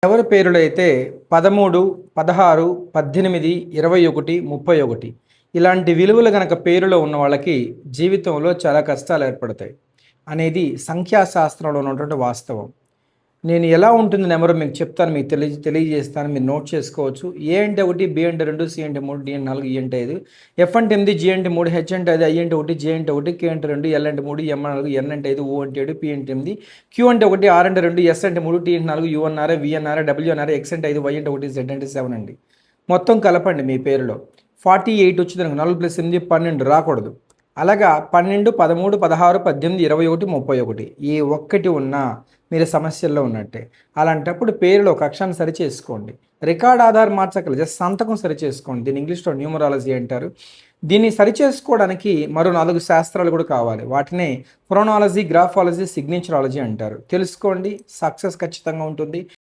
ఎవరి పేరులో అయితే 13, 16, 18, 21, 31 ఇలాంటి విలువలు గనక పేరులో ఉన్న వాళ్ళకి జీవితంలో చాలా కష్టాలు ఏర్పడతాయి అనేది సంఖ్యాశాస్త్రంలో ఉన్నటువంటి వాస్తవం. నేను ఎలా ఉంటుంది నెంబరో మీకు చెప్తాను, మీకు తెలియజేస్తాను. మీరు నోట్ చేసుకోవచ్చు. ఏ అంటే 1, బి అంటే 2, సి అంటే 3, డి అంటే 4, ఈ అంటే 5, ఎఫ్ అంటే 8, జి అంటే 3, హెచ్ అంటే 5, ఐ అంటే 1, జే అంటే 1, కే అంటే 2, ఎల్ అంటే 3, ఎం అంటే 4, ఎన్ అంటే 5, ఓ అంటే 7, పి అంటే 8, క్యూ అంటే 1, ఆర్ అంటే 2, ఎస్ అంటే 3, టీ అంటే 4, యు అన్నారా, వి అన్నారా, డబ్ల్యూ అన్నారా, ఎక్స్ అంటే 5, వై అంటే 1, జెడ్ అంటే 7 అండి. మొత్తం కలపండి మీ పేరులో. 48 వచ్చింది, 4 + 8 12 రాకూడదు. అలాగా 12, 13, 16, 18, 21, 31 ఈ ఒక్కటి ఉన్నా మీరు సమస్యల్లో ఉన్నట్టే. అలాంటప్పుడు పేరులో ఒక అక్షరాన్ని సరిచేసుకోండి. రికార్డ్ ఆధార్ మార్చక్కర్లేదు, జస్ట్ సంతకం సరిచేసుకోండి. దీన్ని ఇంగ్లీష్‌లో న్యూమరాలజీ అంటారు. దీన్ని సరిచేసుకోవడానికి మరో 4 శాస్త్రాలు కూడా కావాలి. వాటినే ఫ్రోనాలజీ, గ్రాఫాలజీ, సిగ్నేచరాలజీ అంటారు. తెలుసుకోండి, సక్సెస్ ఖచ్చితంగా ఉంటుంది.